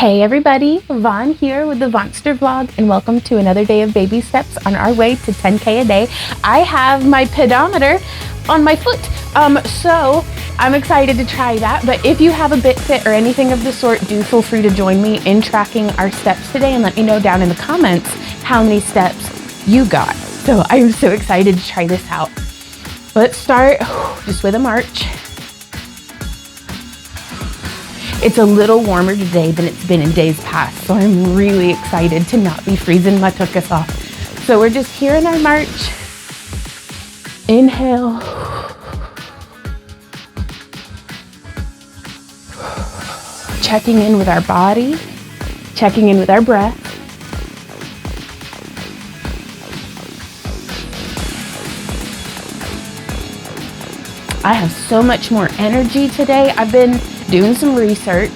Hey everybody, Vaughn here with the Vonster Vlog, and welcome to another day of baby steps on our way to 10K a day. I have my pedometer on my foot, so I'm excited to try that. But if you have a BitFit or anything of the sort, do feel free to join me in tracking our steps today and let me know down in the comments how many steps you got. So I am so excited to try this out. Let's start just with a march. It's a little warmer today than it's been in days past, so I'm really excited to not be freezing my tuchus off. So we're just here in our march. Inhale. Checking in with our body, checking in with our breath. I have so much more energy today. I've been doing some research,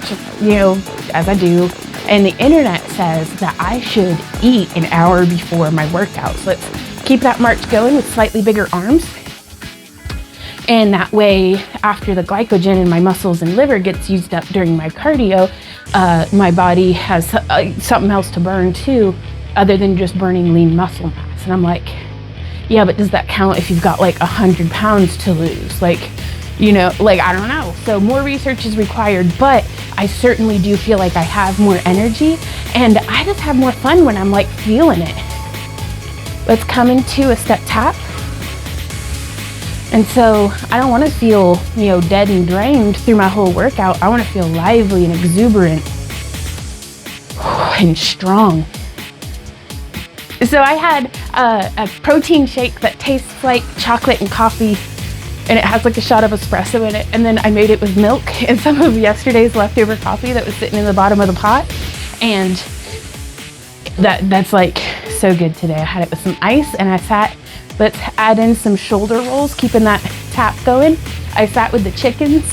as I do, and the internet says that I should eat an hour before my workouts. Let's keep that march going with slightly bigger arms. And that way, after the glycogen in my muscles and liver gets used up during my cardio, my body has something else to burn too, other than just burning lean muscle mass. And I'm like, yeah, but does that count if you've got like 100 pounds to lose? I don't know. So more research is required, but I certainly do feel like I have more energy and I just have more fun when I'm like feeling it. Let's come into a step tap. And so I don't want to feel, dead and drained through my whole workout. I want to feel lively and exuberant and strong. So I had a protein shake that tastes like chocolate and coffee, and it has like a shot of espresso in it, and then I made it with milk and some of yesterday's leftover coffee that was sitting in the bottom of the pot, and that's like so good today. I had it with some ice and I sat. Let's add in some shoulder rolls, keeping that tap going. I sat with the chickens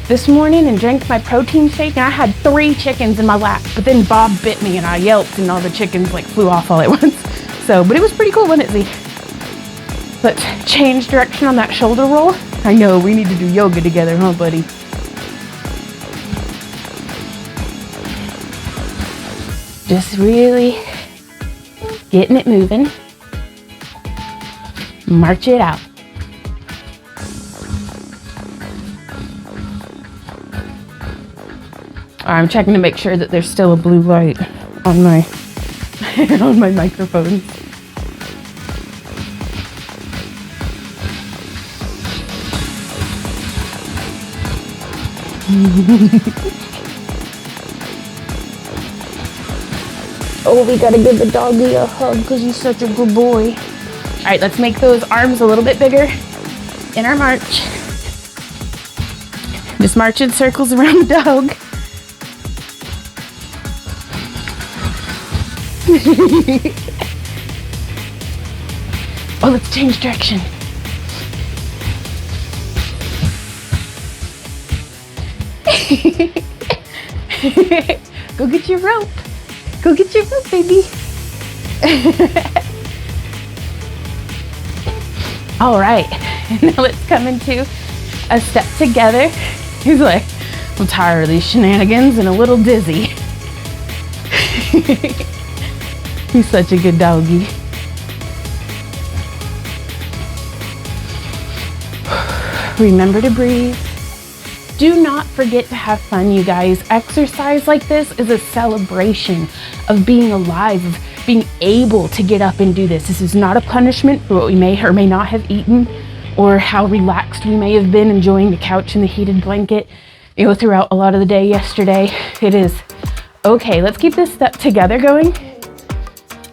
this morning and drank my protein shake, and I had 3 chickens in my lap, but then Bob bit me and I yelped and all the chickens like flew off all at once. So, but it was pretty cool, wasn't it, Z? Let's change direction on that shoulder roll. I know, we need to do yoga together, huh, buddy? Just really getting it moving. March it out. I'm checking to make sure that there's still a blue light on my on my microphone. Oh, we gotta give the doggy a hug because he's such a good boy. All right, let's make those arms a little bit bigger in our march. Just march in circles around the dog. Oh, let's change direction. Go get your rope. Go get your rope, baby. All right, now let's come into a step together. He's like, I'm tired of these shenanigans and a little dizzy. He's such a good doggy. Remember to breathe. Do not forget to have fun, you guys. Exercise like this is a celebration of being alive, of being able to get up and do this. This is not a punishment for what we may or may not have eaten or how relaxed we may have been enjoying the couch and the heated blanket, throughout a lot of the day yesterday. It is okay. Let's keep this step together going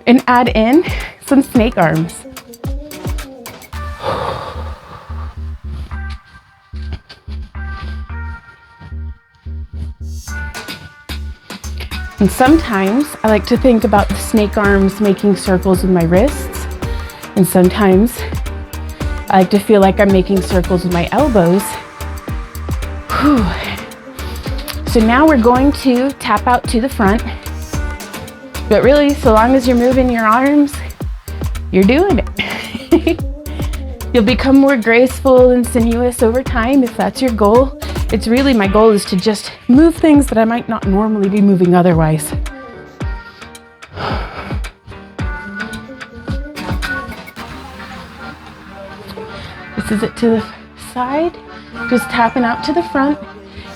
and add in some snake arms. And sometimes I like to think about the snake arms making circles with my wrists. And sometimes I like to feel like I'm making circles with my elbows. Whew. So now we're going to tap out to the front. But really, so long as you're moving your arms, you're doing it. You'll become more graceful and sinuous over time if that's your goal. It's really, my goal is to just move things that I might not normally be moving otherwise. This is it to the side. Just tapping out to the front.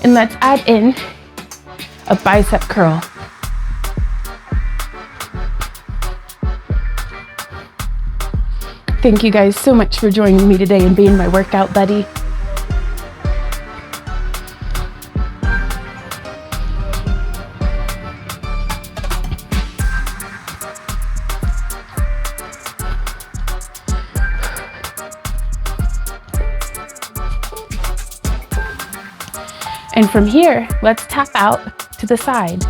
And let's add in a bicep curl. Thank you guys so much for joining me today and being my workout buddy. And from here, let's tap out to the side.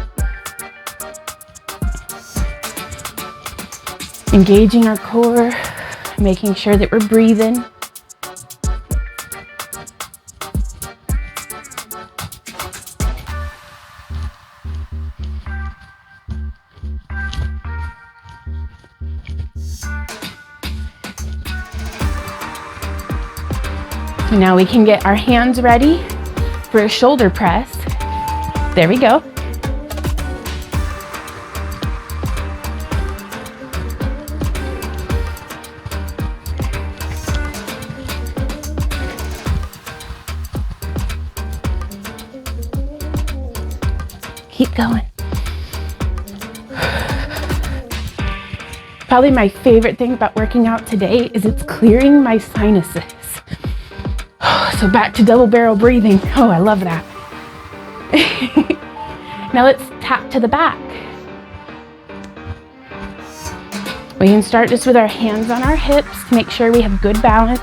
Engaging our core, making sure that we're breathing. And now we can get our hands ready for a shoulder press. There we go. Keep going. Probably my favorite thing about working out today is it's clearing my sinuses. So back to double barrel breathing. Oh, I love that. Now let's tap to the back. We can start just with our hands on our hips to make sure we have good balance.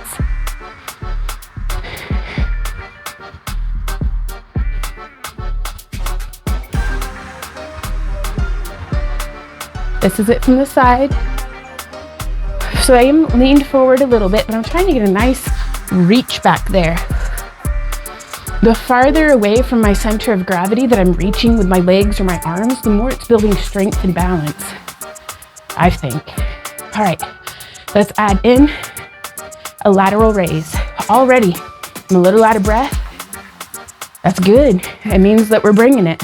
This is it from the side. So I am leaned forward a little bit, but I'm trying to get a nice reach back there. The farther away from my center of gravity that I'm reaching with my legs or my arms, the more it's building strength and balance, I think. All right, let's add in a lateral raise. Already, I'm a little out of breath. That's good. It means that we're bringing it.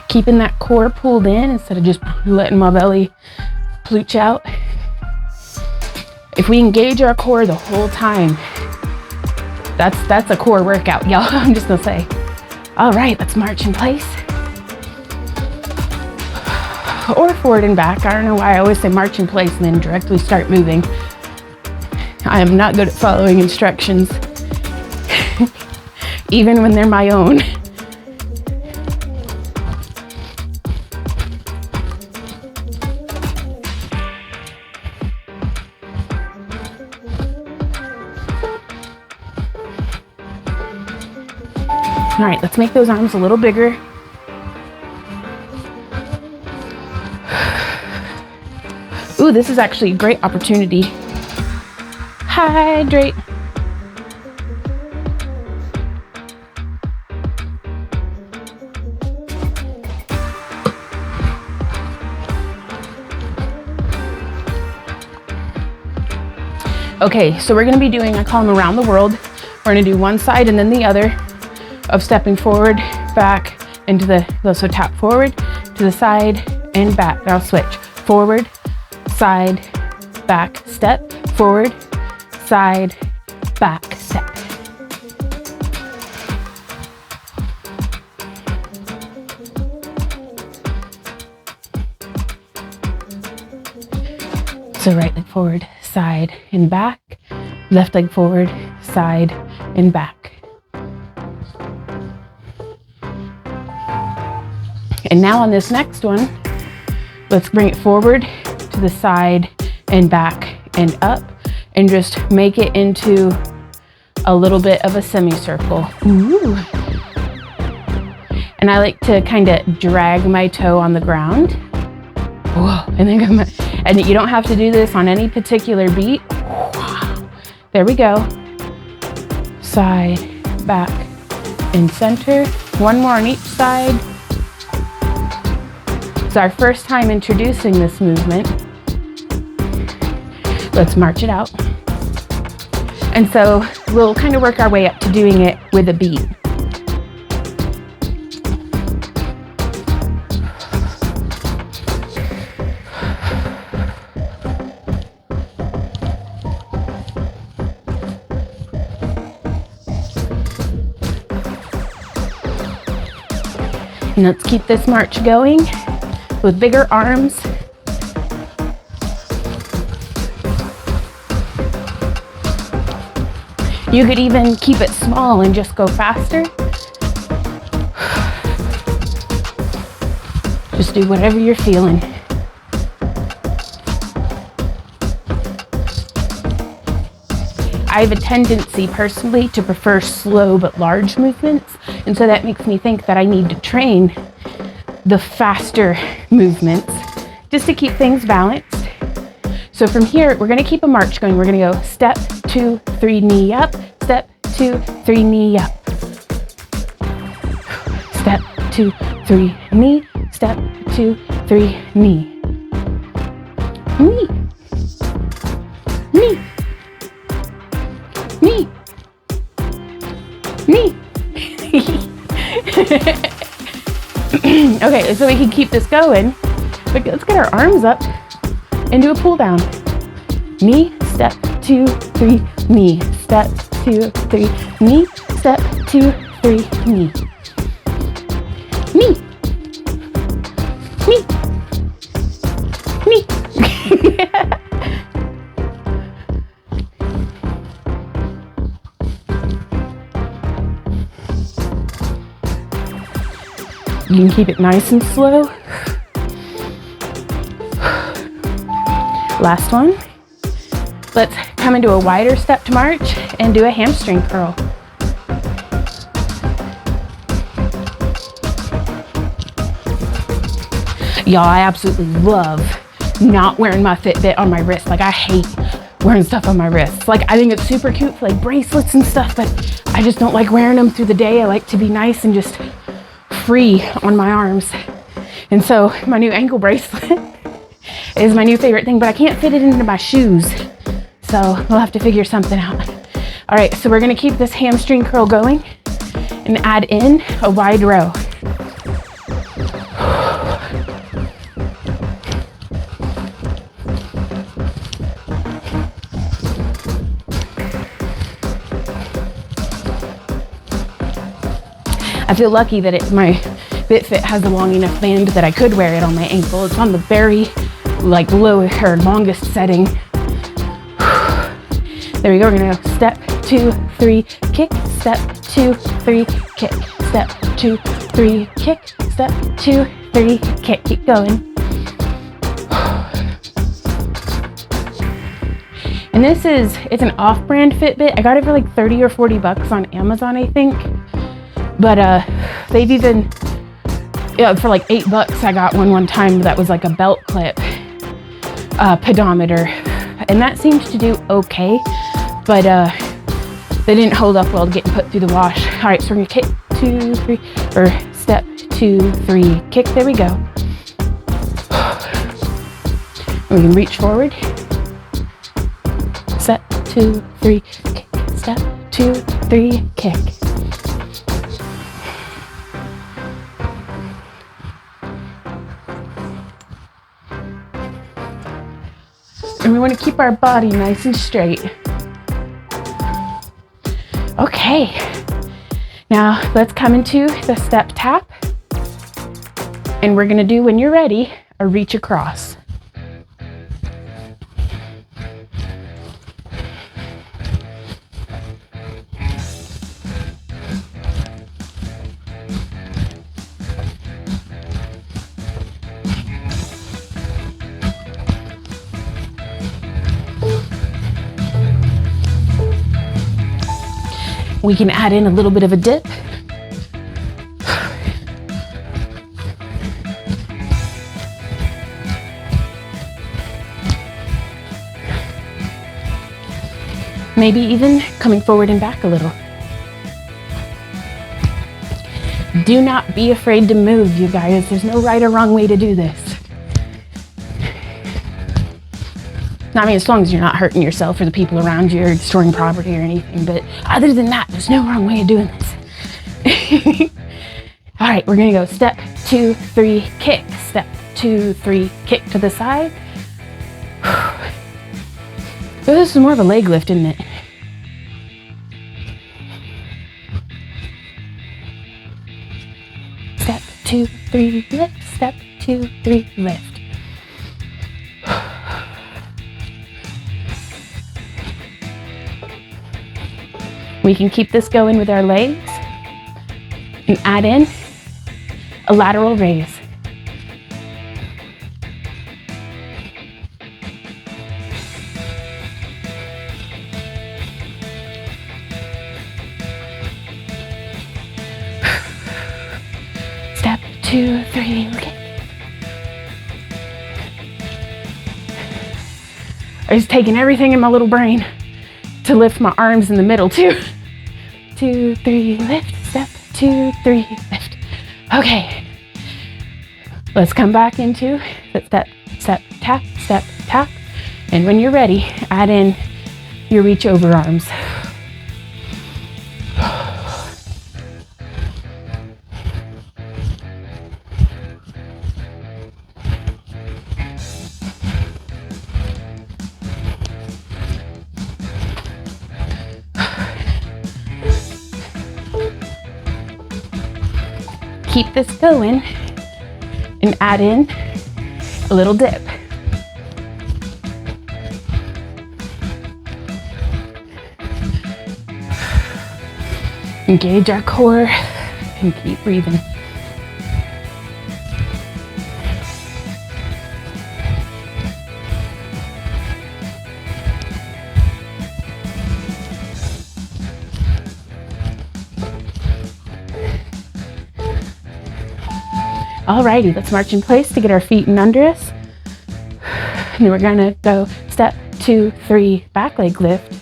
Keeping that core pulled in instead of just letting my belly plooch out. If we engage our core the whole time, that's a core workout, y'all. I'm just gonna say. All right, let's march in place. Or forward and back. I don't know why I always say march in place and then directly start moving. I am not good at following instructions, even when they're my own. All right, let's make those arms a little bigger. Ooh, this is actually a great opportunity. Hydrate. Okay, so we're gonna be doing, I call them around the world. We're gonna do one side and then the other of stepping forward, back, into the, so tap forward, to the side, and back. Now switch. Forward, side, back, step, forward, side, back, step. So right leg forward, side, and back. Left leg forward, side, and back. And now on this next one, let's bring it forward to the side and back and up and just make it into a little bit of a semicircle. Ooh. And I like to kind of drag my toe on the ground. Whoa. And then come, and you don't have to do this on any particular beat. There we go. Side, back, and center. One more on each side. It's our first time introducing this movement. Let's march it out. And so we'll kind of work our way up to doing it with a beat. And let's keep this march going with bigger arms. You could even keep it small and just go faster. Just do whatever you're feeling. I have a tendency personally to prefer slow but large movements, and so that makes me think that I need to train the faster movements just to keep things balanced. So from here, we're gonna keep a march going. We're gonna go step, 2, 3, knee up, step, 2, 3, knee up. Step, 2, 3, knee, step, 2, 3, knee. Knee. Knee. Knee. Knee. Okay, so we can keep this going. But let's get our arms up and do a pull down. Knee, step, 2, 3, knee, step, 2, 3, knee, step, 2, 3, knee. Knee. Knee. Knee. You can keep it nice and slow. Last one. Let's come into a wider step to march and do a hamstring curl. Y'all, I absolutely love not wearing my Fitbit on my wrist. Like, I hate wearing stuff on my wrists. Like, I think it's super cute for like bracelets and stuff, but I just don't like wearing them through the day. I like to be nice and just free on my arms. And so my new ankle bracelet is my new favorite thing, but I can't fit it into my shoes. So we'll have to figure something out. All right, so we're gonna keep this hamstring curl going and add in a wide row. I feel lucky that my Fitbit has a long enough band that I could wear it on my ankle. It's on the very lower or longest setting. There we go. We're gonna go step, 2, 3, kick, step, 2, 3, kick, step, 2, 3, kick, step, 2, 3, kick. Keep going. And it's an off-brand Fitbit. I got it for like 30 or 40 bucks on Amazon, I think. But they've even, for like 8 bucks, I got one time that was like a belt clip pedometer. And that seemed to do okay, but they didn't hold up well to getting put through the wash. All right, so we're gonna kick, 2, 3, or step, 2, 3, kick. There we go. And we can reach forward. Step, 2, 3, kick. Step, 2, 3, kick. And we want to keep our body nice and straight. Okay, now let's come into the step tap. And we're gonna do, when you're ready, a reach across. We can add in a little bit of a dip. Maybe even coming forward and back a little. Do not be afraid to move, you guys. There's no right or wrong way to do this. I mean, as long as you're not hurting yourself or the people around you or destroying property or anything. But other than that, there's no wrong way of doing this. All right, we're gonna go step, 2, 3, kick. Step, 2, 3, kick to the side. So this is more of a leg lift, isn't it? Step, 2, 3, lift. Step, 2, 3, lift. We can keep this going with our legs and add in a lateral raise. Step, 2, 3, kick. I was taking everything in my little brain to lift my arms in the middle too. 2, 3, lift. Step, 2, 3, lift. Okay. Let's come back into the step, step, tap. And when you're ready, add in your reach over arms. Keep this going and add in a little dip. Engage our core and keep breathing. Alrighty, let's march in place to get our feet in under us. And then we're gonna go step, 2, 3, back leg lift.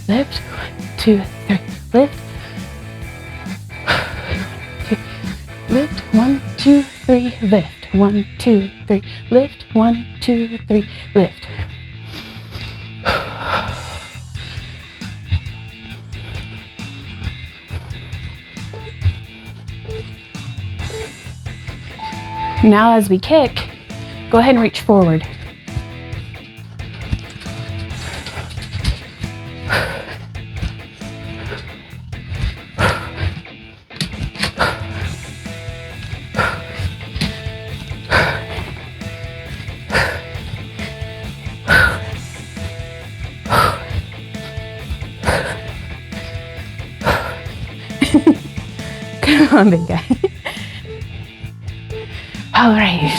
Lift, 1, 2, 3, lift. Lift, 1, 2, 3, lift. 1, 2, 3, lift. 1, 2, 3, lift. Now as we kick, go ahead and reach forward. Come on, big guy. All right,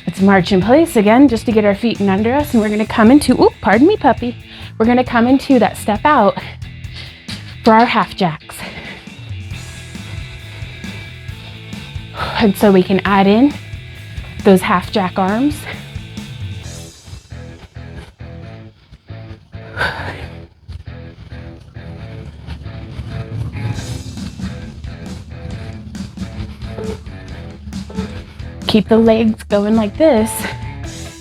let's march in place again just to get our feet in under us, and we're gonna come into, ooh, pardon me, puppy. We're gonna come into that step out for our half jacks. And so we can add in those half jack arms. Keep the legs going like this.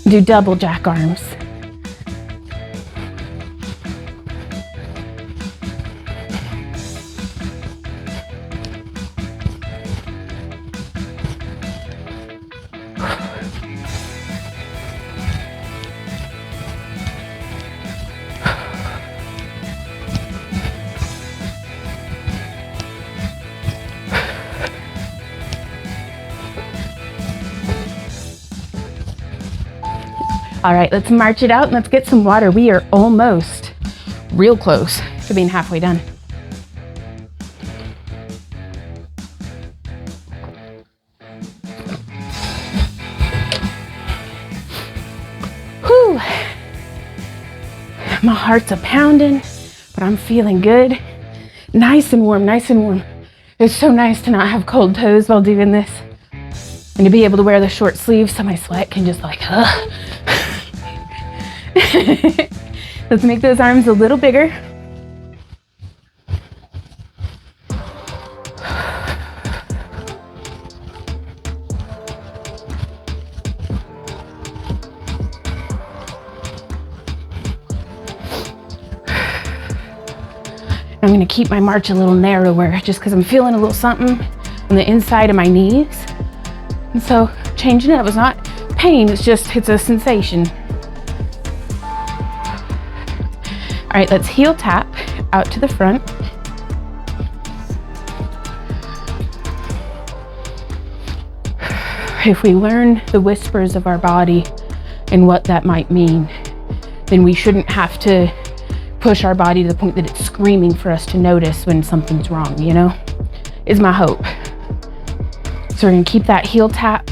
Do double jack arms. All right, let's march it out and let's get some water. We are almost real close to being halfway done. Whew. My heart's a pounding, but I'm feeling good. Nice and warm, nice and warm. It's so nice to not have cold toes while doing this and to be able to wear the short sleeves so my sweat can just like, Let's make those arms a little bigger. gonna keep my march a little narrower just because I'm feeling a little something on the inside of my knees. And so changing it up, it's not pain, it's a sensation. All right, let's heel tap out to the front. If we learn the whispers of our body and what that might mean, then we shouldn't have to push our body to the point that it's screaming for us to notice when something's wrong, you know, is my hope. So we're gonna keep that heel tap,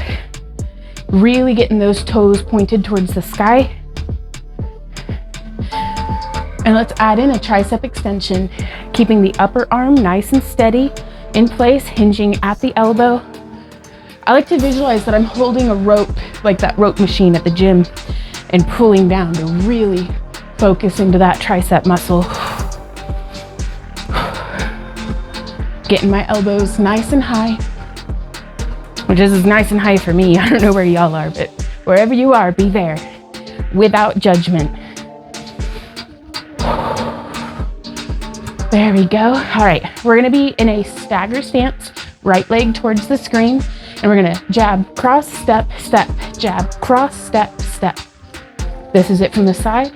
really getting those toes pointed towards the sky. And let's add in a tricep extension, keeping the upper arm nice and steady in place, hinging at the elbow. I like to visualize that I'm holding a rope, like that rope machine at the gym, and pulling down to really focus into that tricep muscle. Getting my elbows nice and high, which is nice and high for me. I don't know where y'all are, but wherever you are, be there without judgment. There we go. All right, we're gonna be in a stagger stance, right leg towards the screen, and we're gonna jab, cross, step, step, jab, cross, step, step. This is it from the side.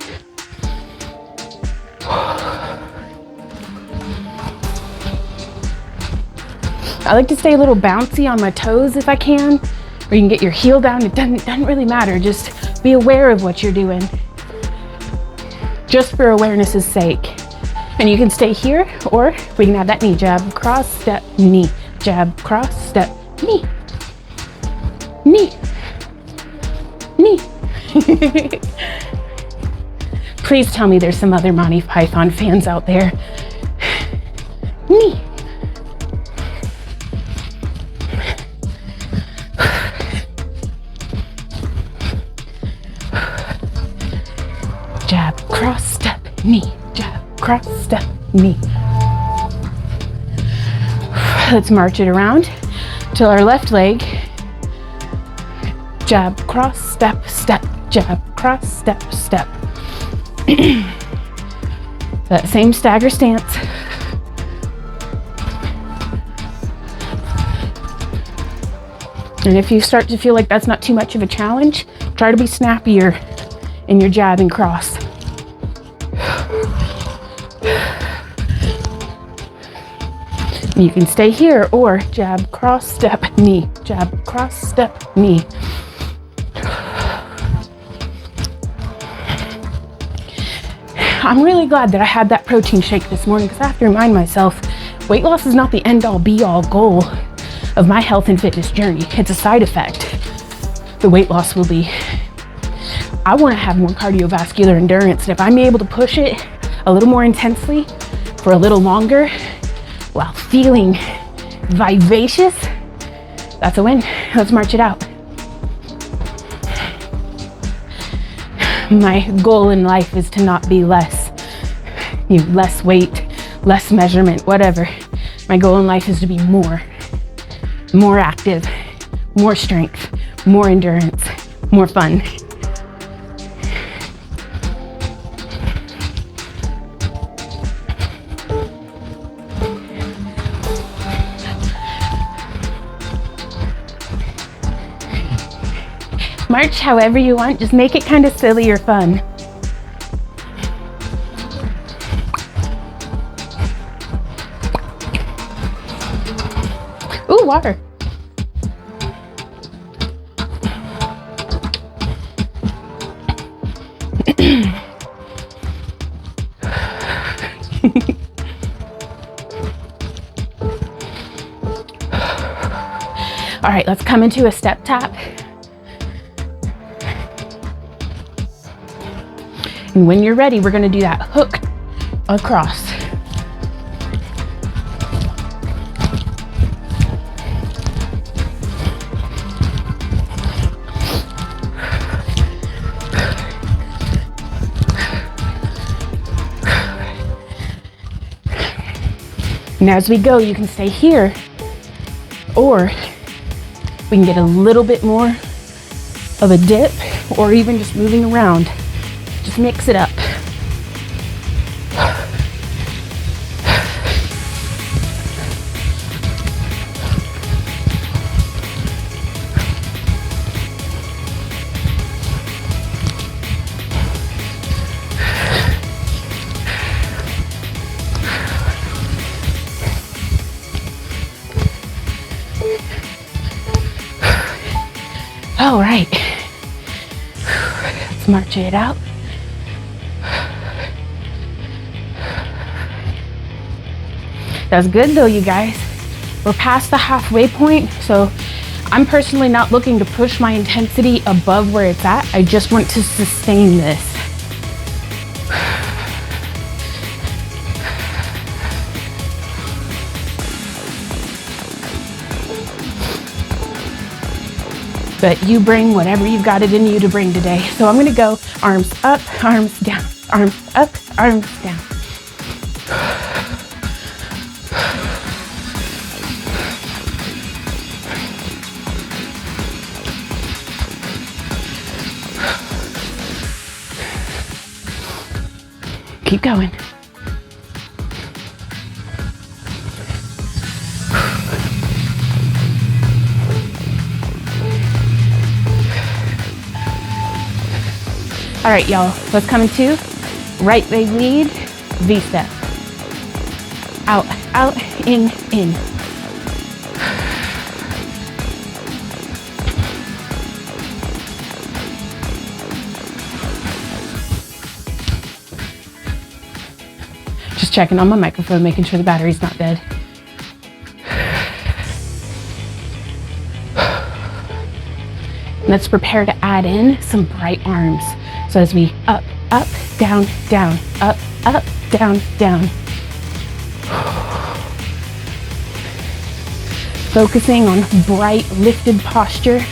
I like to stay a little bouncy on my toes if I can, or you can get your heel down. It doesn't really matter. Just be aware of what you're doing, just for awareness's sake. And you can stay here, or we can have that knee jab, cross, step, knee, jab, cross, step, knee, knee, knee. Please tell me there's some other Monty Python fans out there. Knee. Jab, cross, step, knee, jab, cross, step, knee. Let's march it around till our left leg. Jab, cross, step, step, jab, cross, step, step. That same stagger stance. And if you start to feel like that's not too much of a challenge, try to be snappier in your jab and cross. You can stay here, or jab, cross, step, knee, jab, cross, step, knee. I'm really glad that I had that protein shake this morning, because I have to remind myself, weight loss is not the end-all be-all goal of my health and fitness journey. It's a side effect. The weight loss will be. I want to have more cardiovascular endurance, and if I'm able to push it a little more intensely for a little longer while feeling vivacious, that's a win. Let's march it out. My goal in life is to not be less weight, less measurement, whatever. My goal in life is to be more active, more strength, more endurance, more fun. March however you want, just make it kind of silly or fun. Ooh, water. All right, let's come into a step tap. And when you're ready, we're gonna do that hook across. And as we go, you can stay here, or we can get a little bit more of a dip, or even just moving around. Just mix it up. right, let's march it out. That's good though, you guys. We're past the halfway point, so I'm personally not looking to push my intensity above where it's at. I just want to sustain this. But you bring whatever you've got it in you to bring today. So I'm gonna go arms up, arms down, arms up, arms down. Keep going. All right, y'all, let's come into right leg lead, V-step. Out, out, in, in. Just checking on my microphone, making sure the battery's not dead. Let's prepare to add in some bright arms. So as we up, up, down, down, up, up, down, down. Focusing on bright, lifted posture.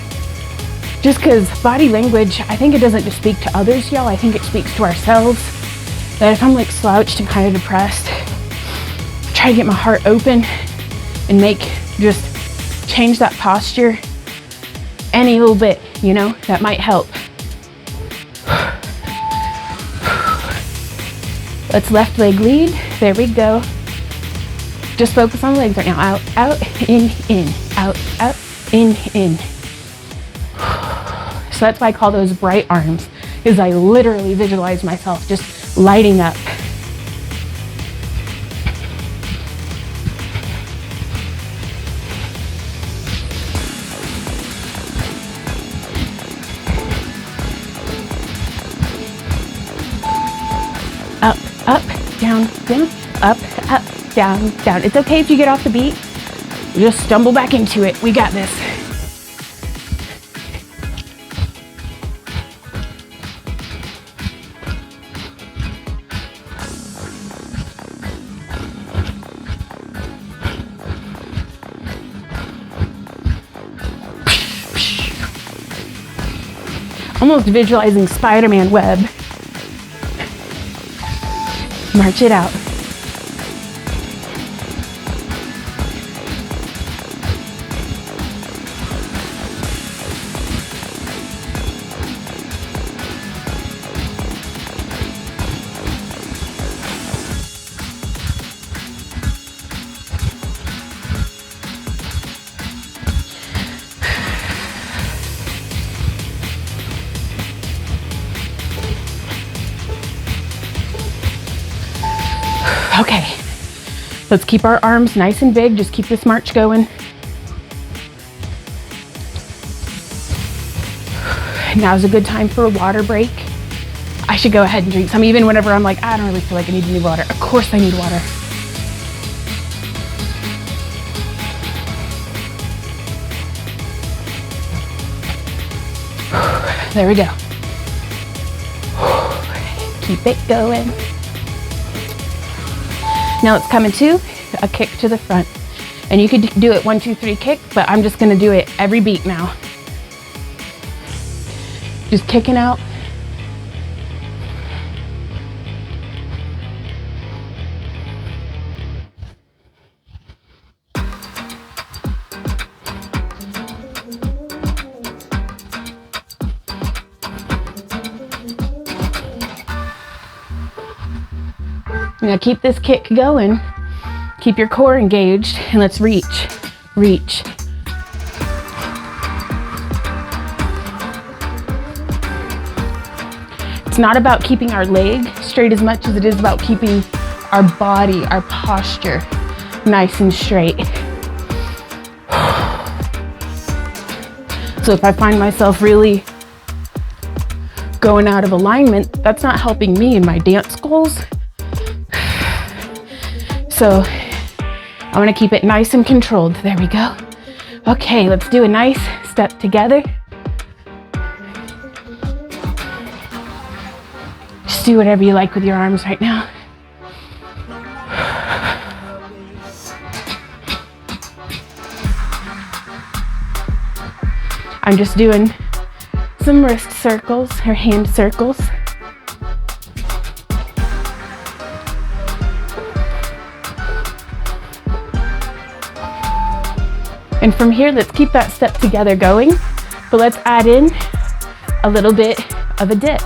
Just because body language, I think it doesn't just speak to others, y'all. I think it speaks to ourselves. That if I'm like slouched and kind of depressed, try to get my heart open and just change that posture any little bit, you know, that might help. Let's left leg lead. There we go. Just focus on the legs right now. Out, out, in, out, out, in. So that's why I call those bright arms, is I literally visualize myself just lighting up. Up, up, down, down, up, down, down. It's okay if you get off the beat. Just stumble back into it. We got this. Almost visualizing Spider-Man web. March it out. Okay, let's keep our arms nice and big. Just keep this march going. Now's a good time for a water break. I should go ahead and drink some, even whenever I'm like, I don't really feel like I need any water. Of course I need water. There we go. Keep it going. Now let's come into a kick to the front. And you could do it 1, 2, 3 kick, but I'm just gonna do it every beat now. Just kicking out. Now keep this kick going. Keep your core engaged and let's reach, reach. It's not about keeping our leg straight as much as it is about keeping our body, our posture nice and straight. So if I find myself really going out of alignment, that's not helping me in my dance goals. So I want to keep it nice and controlled. There we go. Okay, let's do a nice step together. Just do whatever you like with your arms right now. I'm just doing some wrist circles or hand circles. And from here, let's keep that step together going, but let's add in a little bit of a dip.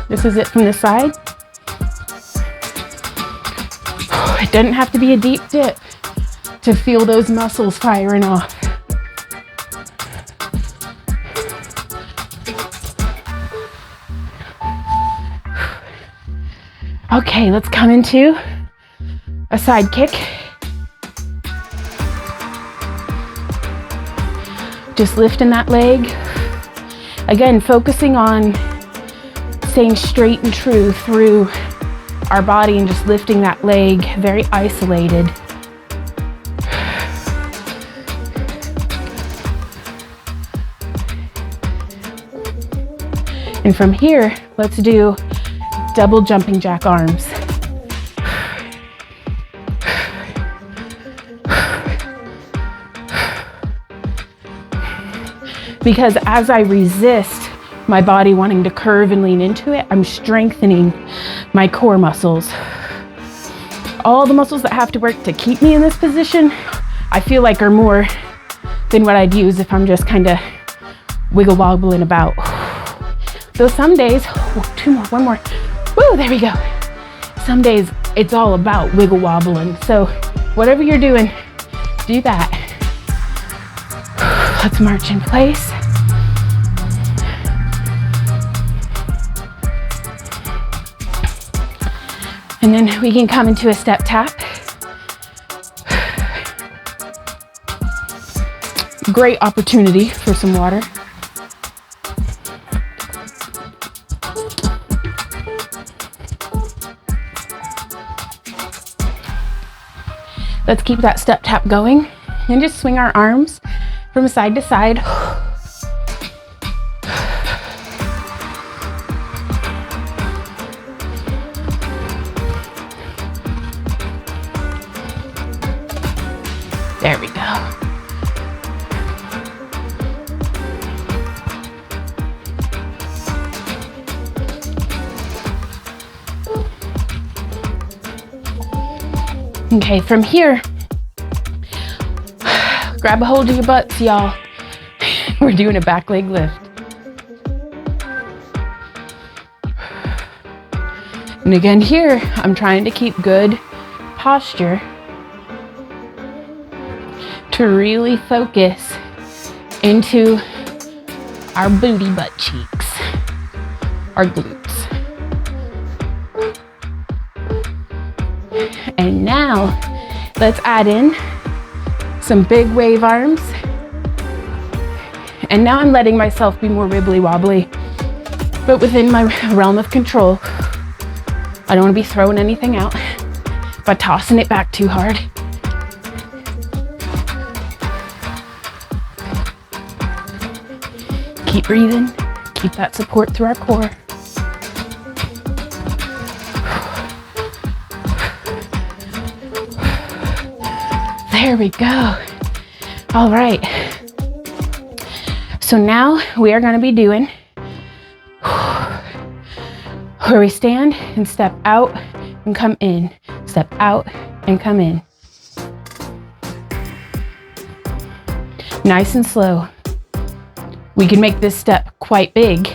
This is it from the side. It doesn't have to be a deep dip to feel those muscles firing off. Okay, let's come into a side kick. Just lifting that leg. Again, focusing on staying straight and true through our body and just lifting that leg, very isolated. And from here, let's do double jumping jack arms. Because as I resist my body wanting to curve and lean into it, I'm strengthening my core muscles. All the muscles that have to work to keep me in this position, I feel like are more than what I'd use if I'm just kind of wiggle wobbling about. Though some days, two more, one more. Woo, there we go. Some days it's all about wiggle wobbling. So whatever you're doing, do that. Let's march in place. And then we can come into a step tap. Great opportunity for some water. Let's keep that step tap going and just swing our arms from side to side. There we go. Okay, from here, grab a hold of your butts, y'all. We're doing a back leg lift. And again here, I'm trying to keep good posture to really focus into our booty butt cheeks, our glutes. And now let's add in some big wave arms. And now I'm letting myself be more wibbly wobbly, but within my realm of control. I don't want to be throwing anything out by tossing it back too hard. Keep breathing, keep that support through our core. There we go. All right. So now we are going to be doing where we stand and step out and come in. Step out and come in. Nice and slow. We can make this step quite big,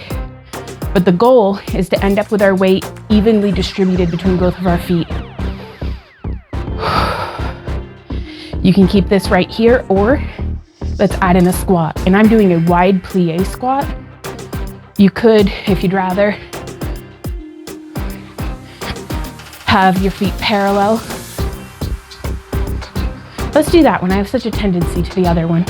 but the goal is to end up with our weight evenly distributed between both of our feet. You can keep this right here, or let's add in a squat. And I'm doing a wide plie squat. You could, if you'd rather, have your feet parallel. Let's do that one. I have such a tendency to the other one.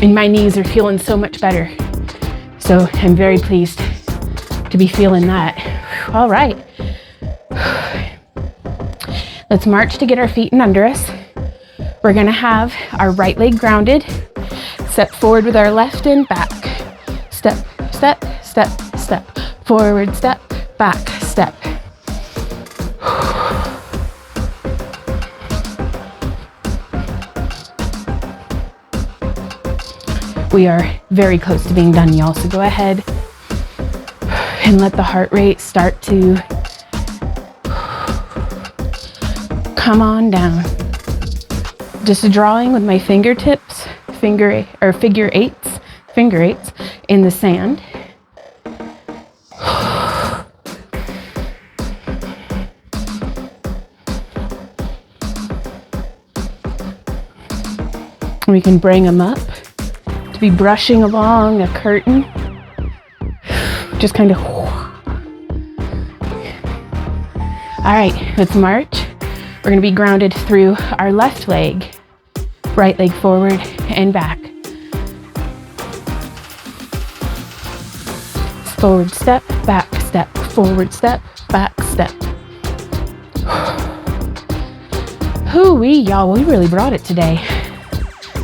And my knees are feeling so much better. So I'm very pleased to be feeling that. All right. Let's march to get our feet in under us. We're gonna have our right leg grounded. Step forward with our left and back. Step, step, step, step. Forward, step, back, step. We are very close to being done, y'all. So go ahead and let the heart rate start to come on down. Just drawing with my fingertips, figure eights in the sand. We can bring them up to be brushing along a curtain. Just kind of. All right, let's march. We're gonna be grounded through our left leg, right leg forward and back. Forward step, back step, forward step, back step. Hoo-wee, y'all, we really brought it today.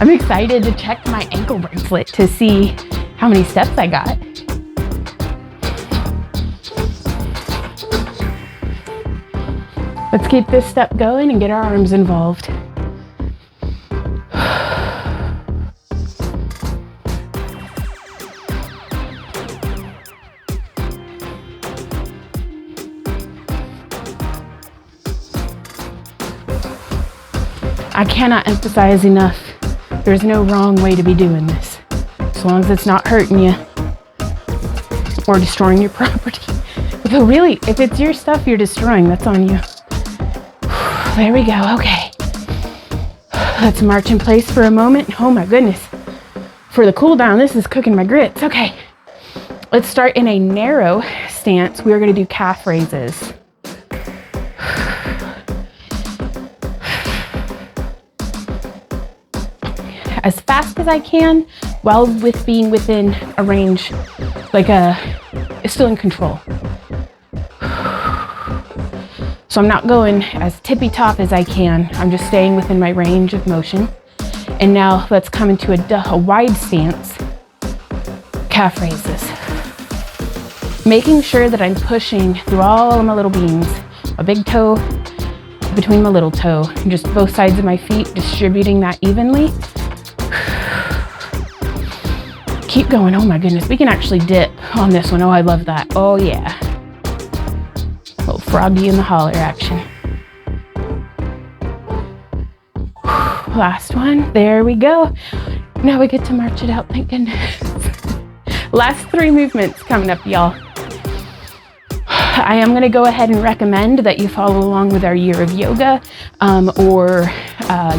I'm excited to check my ankle bracelet to see how many steps I got. Let's keep this step going and get our arms involved. I cannot emphasize enough, there's no wrong way to be doing this, as long as it's not hurting you or destroying your property. But really, if it's your stuff you're destroying, that's on you. There we go, okay. Let's march in place for a moment. Oh my goodness. For the cool down, this is cooking my grits. Okay, let's start in a narrow stance. We're gonna do calf raises. As fast as I can, while being within a range, it's still in control. So I'm not going as tippy top as I can. I'm just staying within my range of motion. And now let's come into a wide stance, calf raises. Making sure that I'm pushing through all of my little beans, a big toe between my little toe, and just both sides of my feet, distributing that evenly. Keep going. Oh my goodness, we can actually dip on this one. Oh, I love that. Oh yeah. Little froggy in the holler action. Last one. There we go. Now we get to march it out. Thank goodness. Last 3 movements coming up, y'all. I am going to go ahead and recommend that you follow along with our year of yoga, or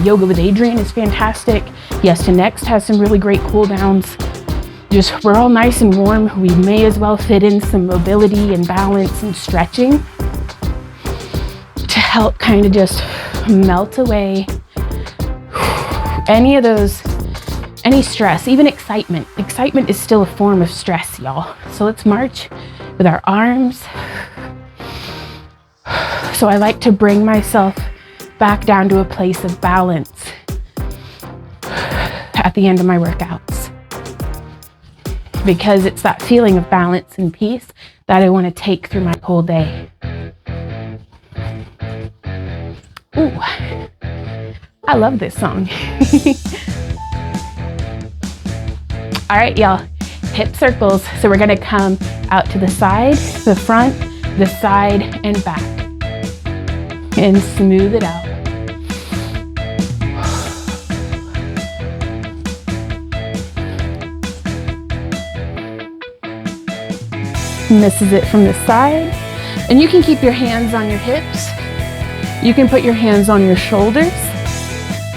Yoga with Adrienne is fantastic. Yes to Next has some really great cool downs. Just, we're all nice and warm. We may as well fit in some mobility and balance and stretching to help kind of just melt away any of those, any stress, even excitement. Excitement is still a form of stress, y'all. So let's march with our arms. So I like to bring myself back down to a place of balance at the end of my workouts, because it's that feeling of balance and peace that I want to take through my whole day. Ooh, I love this song. All right, y'all, hip circles. So we're gonna come out to the side, the front, the side, and back, and smooth it out. And this is it from the side. And you can keep your hands on your hips. You can put your hands on your shoulders,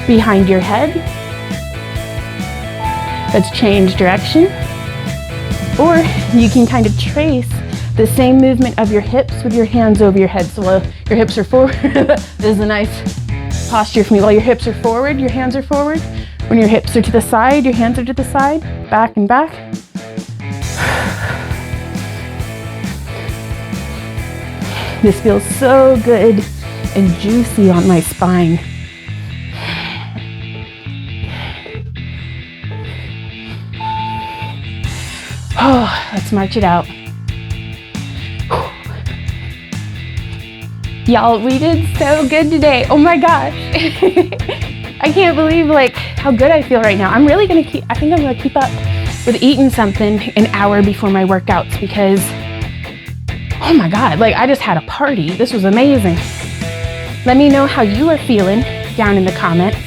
behind your head. Let's change direction. Or you can kind of trace the same movement of your hips with your hands over your head. So while your hips are forward, this is a nice posture for me. While your hips are forward, your hands are forward. When your hips are to the side, your hands are to the side, back and back. This feels so good and juicy on my spine. Oh, let's march it out. Y'all, we did so good today. Oh my gosh. I can't believe like how good I feel right now. I'm really gonna I think I'm gonna keep up with eating something an hour before my workouts because, oh my God, like I just had a party. This was amazing. Let me know how you are feeling down in the comments.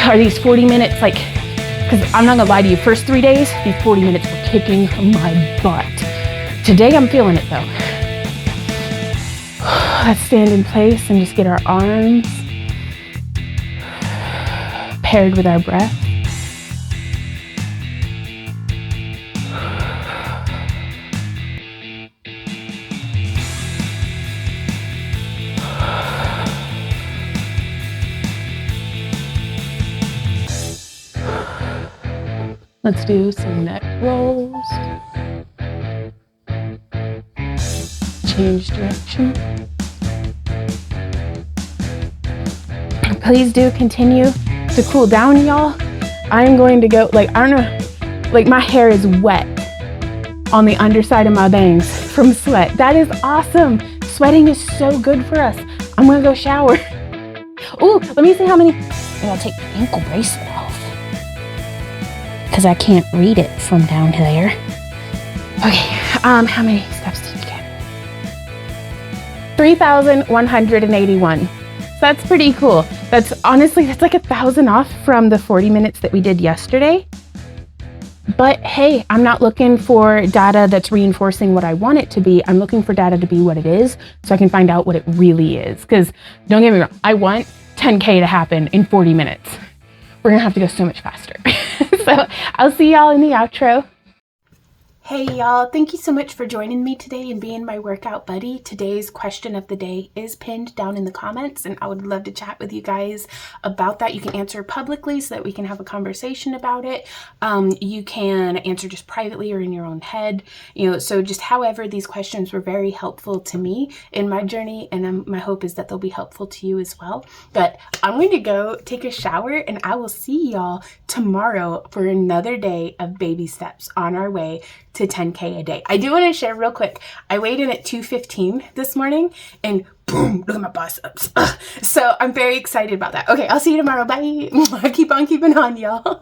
Are these 40 minutes like, because I'm not gonna lie to you, first 3 days, these 40 minutes were kicking my butt. Today I'm feeling it though. Let's stand in place and just get our arms paired with our breath. Let's do some neck rolls. Change direction. Please do continue to cool down, y'all. I'm going to go, like, I don't know, like my hair is wet on the underside of my bangs from sweat. That is awesome. Sweating is so good for us. I'm gonna go shower. Ooh, let me see how many. I'll take the ankle bracelet off because I can't read it from down there. Okay, how many steps did you get? 3,181. So that's pretty cool. That's honestly, that's like 1,000 off from the 40 minutes that we did yesterday. But hey, I'm not looking for data that's reinforcing what I want it to be. I'm looking for data to be what it is so I can find out what it really is. Because don't get me wrong, I want 10K to happen in 40 minutes. We're gonna have to go so much faster. So I'll see y'all in the outro. Hey y'all, thank you so much for joining me today and being my workout buddy. Today's question of the day is pinned down in the comments and I would love to chat with you guys about that. You can answer publicly so that we can have a conversation about it. You can answer just privately or in your own head, so just however, these questions were very helpful to me in my journey, and my hope is that they'll be helpful to you as well. But I'm going to go take a shower and I will see y'all tomorrow for another day of baby steps on our way to 10K a day. I do want to share real quick. I weighed in at 215 this morning and boom, look at my biceps. So I'm very excited about that. Okay, I'll see you tomorrow. Bye. Keep on keeping on, y'all.